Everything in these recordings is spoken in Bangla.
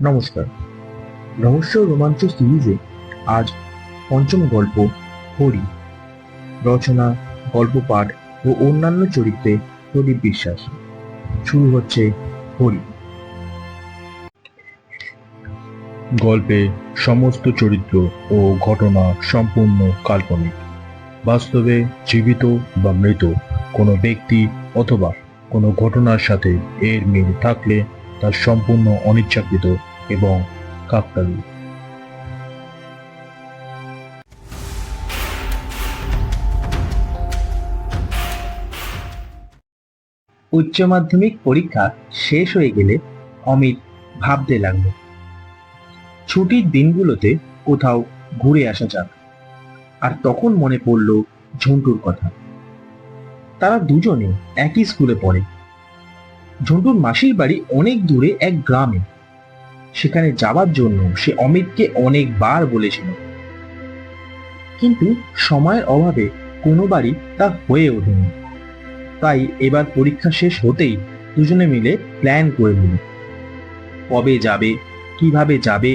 নমস্কার। রহস্য রোমাঞ্চ সিরিজে আজ পঞ্চম গল্প হরি। রচনা, গল্প পাঠ ও অন্যান্য চরিত্রে প্রদীপ বিশ্বাস। শুরু হচ্ছে হরি। গল্পে সমস্ত চরিত্র ও ঘটনা সম্পূর্ণ কাল্পনিক। বাস্তবে জীবিত বা মৃত কোনো ব্যক্তি অথবা কোনো ঘটনার সাথে এর মিল থাকলে তা সম্পূর্ণ অনিচ্ছাকৃত এবং কাকতালীয়। উচ্চ মাধ্যমিক পরীক্ষা শেষ হয়ে গেলে অমিত ভাবতে লাগলো, ছুটির দিনগুলোতে কোথাও ঘুরে আসা যাক। আর তখন মনে পড়ল ঝন্টুর কথা। তারা দুজনে একই স্কুলে পড়ে। ঝন্টুর মাসির বাড়ি অনেক দূরে এক গ্রামে। সেখানে যাওয়ার জন্য সে অমিতকে অনেকবার বলেছিল, কিন্তু সময়ের অভাবে কোনোবারই তা হয়ে ওঠেনি। তাই এবার পরীক্ষা শেষ হতেই দুজনে মিলে প্ল্যান করে নিল। কবে যাবে, কিভাবে যাবে,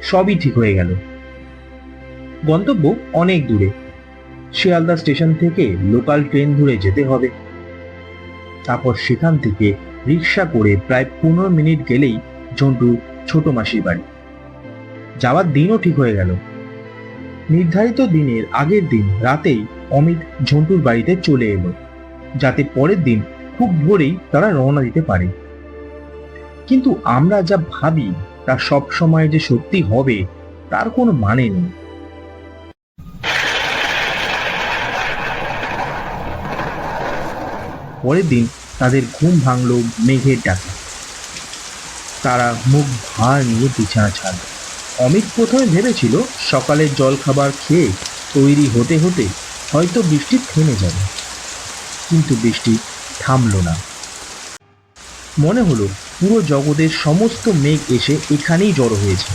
সবই ঠিক হয়ে গেল। গন্তব্য অনেক দূরে। শিয়ালদা স্টেশন থেকে লোকাল ট্রেন ধরে যেতে হবে। তারপর সেখান থেকে রিক্সা করে প্রায় 15 মিনিট গেলেই ঝন্টু ছোট মাসির বাড়ি। যাওয়ার দিনও ঠিক হয়ে গেল। নির্ধারিত দিনের আগের দিন রাতেই অমিত ঝন্টুর বাড়িতে চলে এলো, যাতে পরের দিন খুব ভোরেই তারা রওনা দিতে পারে। কিন্তু আমরা যা ভাবি তা সব সময় যে সত্যি হবে তার কোনো মানে নেই। পরের দিন তাদের ঘুম ভাঙল মেঘের ডাকে। তারা মুখ ভার নিয়ে বিছানা ছাড়ল। অমিত প্রথমে ভেবেছিল সকালের জলখাবার খেয়ে তৈরি হতে হতে হয়তো বৃষ্টি থেমে যাবে, কিন্তু বৃষ্টি থামলো না। মনে হলো পুরো জগতের সমস্ত মেঘ এসে এখানেই জড়ো হয়েছে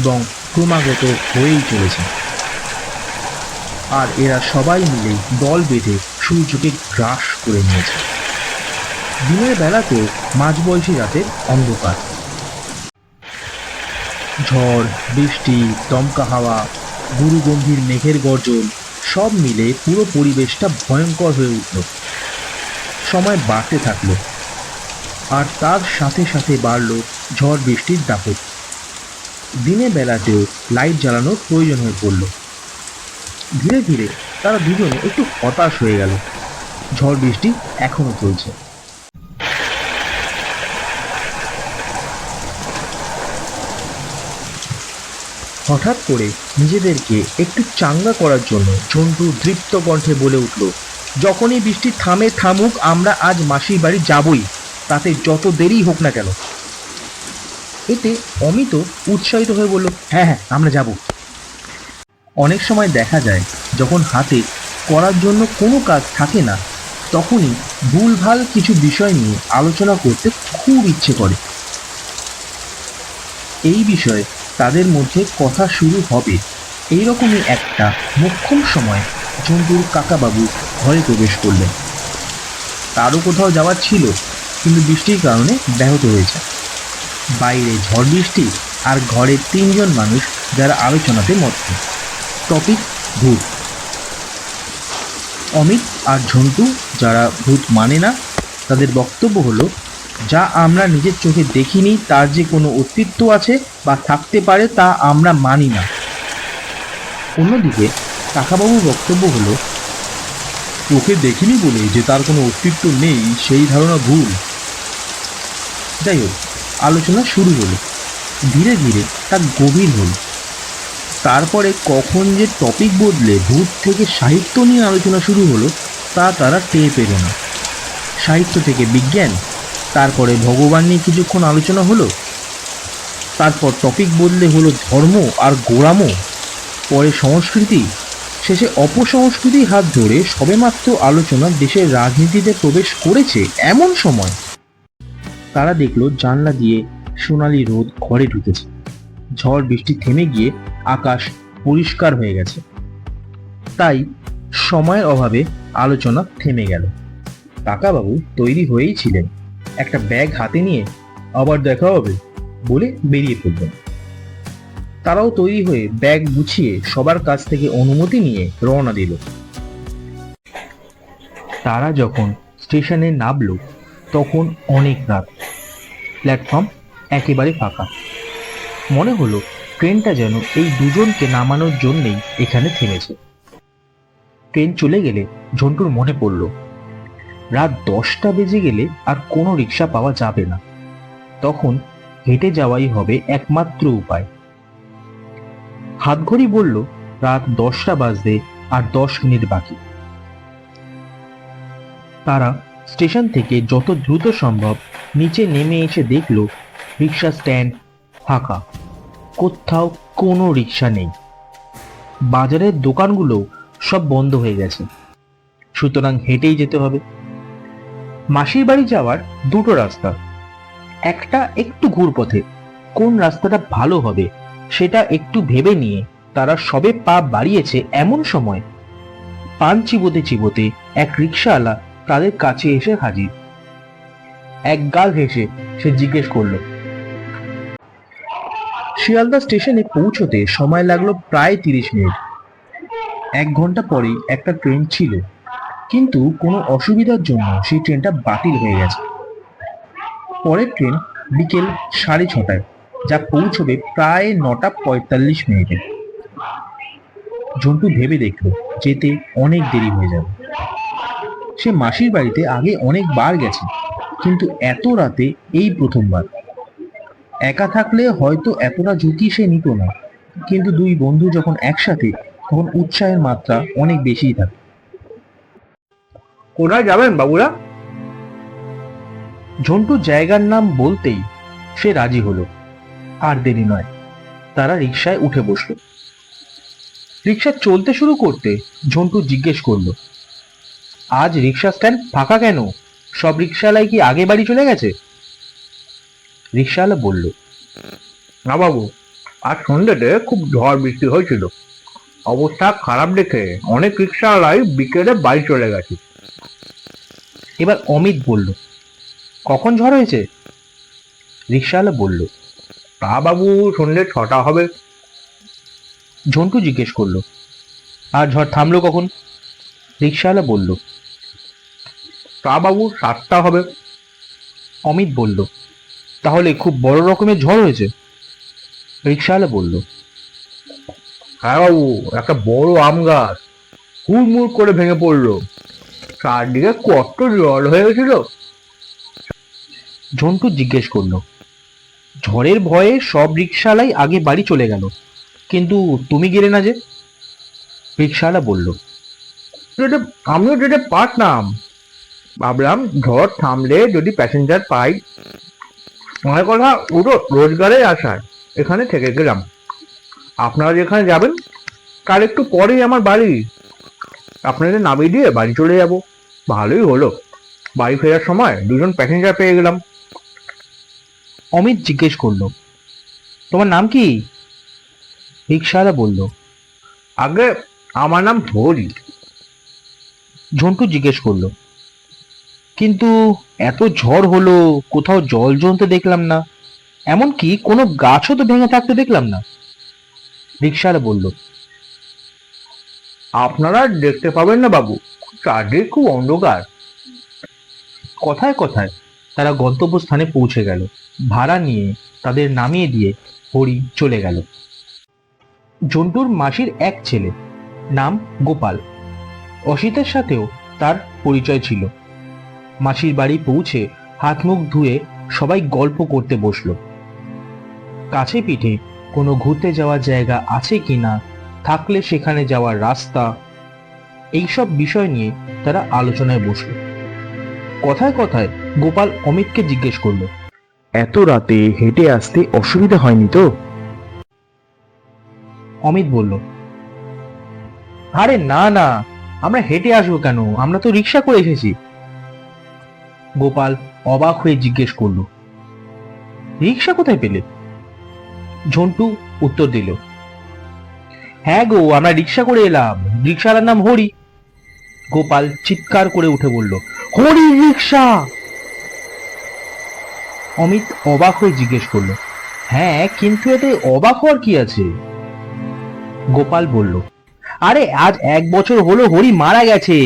এবং ক্রমাগত হয়েই চলেছে। আর এরা সবাই মিলে দল বেঁধে সূর্যকে গ্রাস করে নিয়েছে। দিনের বেলাতেও মাঝবয়সী রাতের অন্ধকার। ঝড়, বৃষ্টি, দমকা হাওয়া, গুরু গম্ভীর মেঘের গর্জন সব মিলে পুরো পরিবেশটা ভয়ঙ্কর হয়ে উঠল। সময় বাড়তে থাকলো, আর তার সাথে সাথে বাড়ল ঝড় বৃষ্টির দাপট। দিনের বেলাতেও লাইট জ্বালানোর প্রয়োজন হয়ে পড়ল। ধীরে ধীরে তারা দুজনে একটু হতাশ হয়ে গেল। ঝড় বৃষ্টি এখনো চলছে। হঠাৎ করে নিজেদেরকে একটু চাঙ্গা করার জন্য ঝন্টু দৃপ্ত কণ্ঠে বলে উঠল, যখনই বৃষ্টি থামে থামুক, আমরা আজ মাসির বাড়ি যাবই, তাতে যত দেরি হোক না কেন। এতে অমিত উৎসাহিত হয়ে বলল, হ্যাঁ হ্যাঁ, আমরা যাব। অনেক সময় দেখা যায় যখন হাতে করার জন্য কোনো কাজ থাকে না, তখনই ভুলভাল কিছু বিষয় নিয়ে আলোচনা করতে খুব ইচ্ছে করে। এই বিষয়ে তাদের মধ্যে কথা শুরু হবে এইরকমই একটা মোক্ষম সময় ঝন্টুর কাকাবাবু ঘরে প্রবেশ করলেন। তারও কোথাও যাওয়ার ছিল, কিন্তু বৃষ্টির কারণে ব্যাহত হয়েছে। বাইরে ঝড় বৃষ্টি, আর ঘরে 3 জন মানুষ যারা আলোচনাতে মত্ত। টপিক ভূত। অমিত আর ঝন্টু, যারা ভূত মানে না, তাদের বক্তব্য হলো, যা আমরা নিজের চোখে দেখিনি তার যে কোনো অস্তিত্ব আছে বা থাকতে পারে তা আমরা মানি না। অন্যদিকে কাকাবাবুর বক্তব্য হলো, চোখে দেখিনি বলে যে তার কোনো অস্তিত্ব নেই সেই ধারণা ভুল। যাই হোক, আলোচনা শুরু হলো। ধীরে ধীরে তা গভীর হল। তারপরে কখন যে টপিক বদলে ভূত থেকে সাহিত্য নিয়ে আলোচনা শুরু হলো তা তারা টের পেল না। সাহিত্য থেকে বিজ্ঞান, তারপরে ভগবান নিয়ে কিছুক্ষণ আলোচনা হলো। তারপর টপিক বদলে হলো ধর্ম আর গোঁড়ামো, পরে সংস্কৃতি, শেষে অপসংস্কৃতির হাত ধরে সবেমাত্র আলোচনা দেশের রাজনীতিতে প্রবেশ করেছে। এমন সময় তারা দেখলো জানলা দিয়ে সোনালি রোদ ঘরে ঢুকেছে। ঝড় বৃষ্টি থেমে গিয়ে আকাশ পরিষ্কার হয়ে গেছে। তাই সময়ের অভাবে আলোচনা থেমে গেল। কাকাবাবু তৈরি হয়েই ছিলেন, একটা ব্যাগ হাতে নিয়ে, আবার দেখা হবে বলে বেরিয়ে পড়ল। তারাও তৈরি হয়ে ব্যাগ গুছিয়ে সবার কাছ থেকে অনুমতি নিয়ে রওনা দিল। তারা যখন স্টেশনে নামলো তখন অনেক রাত। প্ল্যাটফর্ম একেবারে ফাঁকা। মনে হলো ট্রেনটা যেন এই দুজনকে নামানোর জন্যেই এখানে থেমেছে। ট্রেন চলে গেলে ঝন্টুর মনে পড়ল রাত 10টা বেজে গেলে আর কোনো রিক্সা পাওয়া যাবে না, তখন হেঁটে যাওয়াই হবে একমাত্র উপায়। হাতঘড়ি বলল রাত 10টা বাজতে আর 10 মিনিট বাকি। তারা স্টেশন থেকে যত দ্রুত সম্ভব নিচে নেমে এসে দেখল রিক্সা স্ট্যান্ড ফাঁকা, কোথাও কোনো রিক্সা নেই। বাজারের দোকানগুলো সব বন্ধ হয়ে গেছে, সুতরাং হেঁটেই যেতে হবে। মাসির বাড়ি যাওয়ার দুটো রাস্তা, একটা একটু ঘুরপথে। কোন রাস্তাটা ভালো হবে সেটা একটু ভেবে নিয়ে তারা সবে পা বাড়িয়েছে এমন সময় পান চিবোতে চিবোতে এক রিক্সাওয়ালা তাদের কাছে এসে হাজির। এক গাল হেসে সে জিজ্ঞেস করলো, শিয়ালদা স্টেশনে পৌঁছতে সময় লাগলো প্রায় 30 মিনিট। 1 ঘন্টা পরেই একটা ট্রেন ছিল, কিন্তু কোনো অসুবিধার জন্য সেই ট্রেনটা বাতিল হয়ে গেছে। পরের ট্রেন বিকেল 6:30, যা পৌঁছবে প্রায় 9:45 মিনিটে। ঝন্টু ভেবে দেখল যেতে অনেক দেরি হয়ে যাবে। সে মাসির বাড়িতে আগে অনেকবার গেছে, কিন্তু এত রাতে এই প্রথমবার। একা থাকলে হয়তো এতটা ঝুঁকি সে নিত না, কিন্তু দুই বন্ধু যখন একসাথে তখন উৎসাহের মাত্রা অনেক বেশিই থাকে। কোথায় যাবেন বাবুরা? ঝন্টু জায়গার নাম বলতেই সে রাজি হলো। আর দেরি নয়, তারা রিকশায় উঠে বসলো। রিকশা চলতে শুরু করতে ঝন্টু জিজ্ঞেস করলো, আজ রিক্সা স্ট্যান্ড ফাঁকা কেন? সব রিক্সাওয়ালাই কি আগে বাড়ি চলে গেছে? রিক্সাওয়ালা বলল, না বাবু, আজ সন্ধ্যেতে খুব ঝড় বৃষ্টি হয়েছিল। অবস্থা খারাপ দেখে অনেক রিক্সাওয়ালাই বিকেলে বাড়ি চলে গেছে। এবার অমিত বলল, কখন ঝড় হয়েছে? রিক্সাওয়ালা বলল, তা বাবু সন্ধ্যে 6টা হবে। ঝন্টু জিজ্ঞেস করলো, আর ঝড় থামলো কখন? রিক্সাওয়ালা বলল, তা বাবু 7টা হবে। অমিত বলল, তাহলে খুব বড় রকমের ঝড় হয়েছে? রিক্সাওয়ালা বলল, হ্যাঁ বাবু, একটা বড় আম গাছ হুড়মুড় করে ভেঙে পড়লো। চারদিকে কত জল হয়ে গেছিল। ঝন্টু জিজ্ঞেস করলো, ঝড়ের ভয়ে সব রিক্সাওয়ালাই আগে বাড়ি চলে গেল, কিন্তু তুমি গেলে না যে? রিক্সাওয়ালা বলল, আমিও যেতে পারতাম, ভাবলাম ঝড় থামলে যদি প্যাসেঞ্জার পাই। আমার কথা ওটা রোজগারে আসায় এখানে থেকে গেলাম। আপনারা যেখানে যাবেন তার একটু পরেই আমার বাড়ি। আপনাদের নামিয়ে দিয়ে বাড়ি চলে যাব। ভালোই হলো, বাড়ি ফেরার সময় দুজন প্যাসেঞ্জার পেয়ে গেলাম। অমিত জিজ্ঞেস করলো, তোমার নাম কি? রিক্সাওয়ালা বলল, আগে আমার নাম হরি। ঝন্টু জিজ্ঞেস করলো, কিন্তু এত ঝড় হলো, কোথাও জল জমতে দেখলাম না, এমনকি কোনো গাছও তো ভেঙে থাকতে দেখলাম না। রিক্সাওয়ালা বলল, আপনারা দেখতে পাবেন না বাবু, চারদিক খুব অন্ধকার। কথায় কথায় তারা গন্তব্যস্থানে পৌঁছে গেল। ভাড়া নিয়ে তাদের নামিয়ে দিয়ে হরি চলে গেল। ঝন্টুর মাসির এক ছেলে, নাম গোপাল। অসিতের সাথেও তার পরিচয় ছিল। মাসির বাড়ি পৌঁছে হাত মুখ ধুয়ে সবাই গল্প করতে বসলো। কাছে পিঠে কোনো ঘুরতে যাওয়ার জায়গা আছে কিনা, থাকলে সেখানে যাওয়ার রাস্তা, এইসব বিষয় নিয়ে তারা আলোচনায় বসলো। কথায় কথায় গোপাল অমিতকে জিজ্ঞেস করলো, এত রাতে হেঁটে আসতে অসুবিধা হয়নি তো? অমিত বলল, আরে না না, আমরা হেঁটে আসবো কেন, আমরা তো রিক্সা করে এসেছি। গোপাল অবাক হয়ে জিজ্ঞেস করলো, রিক্সা কোথায় পেলে? ঝন্টু উত্তর দিল, হ্যাঁ গো, আমরা রিক্সা করে এলাম, রিক্সাওয়ালার নাম হরি। গোপাল চিৎকার করে উঠে বলল, হরি রিক্সা! অমিত অবাক হয়ে জিজ্ঞেস করলো, হ্যাঁ, কিন্তু এতে অবাক হওয়ার কি আছে? গোপাল বলল, আরে আজ 1 বছর হলো হরি মারা গেছে।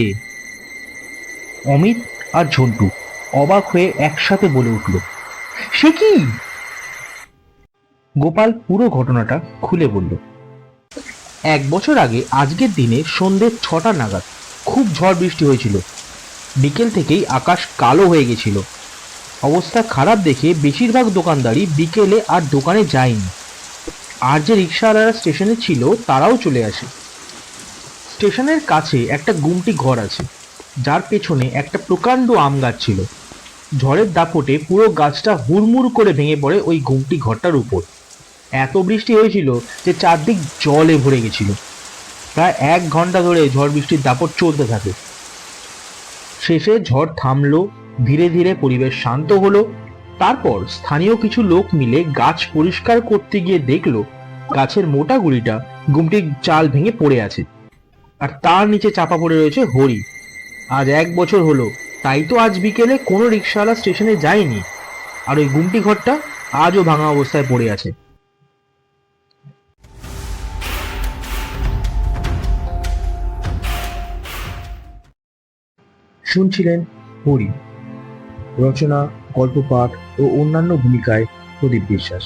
অমিত আর ঝন্টু অবাক হয়ে একসাথে বলে উঠল, সে কি? গোপাল পুরো ঘটনাটা খুলে বলল। 1 বছর আগে আজকের দিনে সন্ধ্যে 6টা নাগাদ খুব ঝড় বৃষ্টি হয়েছিল। বিকেল থেকেই আকাশ কালো হয়ে গেছিল। অবস্থা খারাপ দেখে বেশিরভাগ দোকানদারই বিকেলে আর দোকানে যায়নি। আর যে রিক্সাওয়ালারা স্টেশনে ছিল তারাও চলে আসে। স্টেশনের কাছে একটা গুমটি ঘর আছে, যার পেছনে একটা প্রকাণ্ড আম গাছ ছিল। ঝড়ের দাপটে পুরো গাছটা হুড়মুড় করে ভেঙে পড়ে ওই গুমটি ঘরটার উপর। এত বৃষ্টি হয়েছিল যে চারদিক জলে ভরে গেছিল। প্রায় 1 ঘন্টা ধরে ঝড় বৃষ্টির দাপট চলতে থাকে। শেষে ঝড় থামলো, ধীরে ধীরে পরিবেশ শান্ত হলো। তারপর স্থানীয় কিছু লোক মিলে গাছ পরিষ্কার করতে গিয়ে দেখলো গাছের মোটা গুড়িটা গুমটির চাল ভেঙে পড়ে আছে, আর তার নিচে চাপা পড়ে রয়েছে হরি। আজ 1 বছর হলো, তাই তো আজ বিকেলে কোনো রিক্সাওয়ালা স্টেশনে যায়নি, আর ওই গুমটি ঘরটা আজও ভাঙা অবস্থায় পড়ে আছে। শুনছিলেন হরি। রচনা, গল্প পাঠ ও অন্যান্য ভূমিকায় প্রদীপ বিশ্বাস।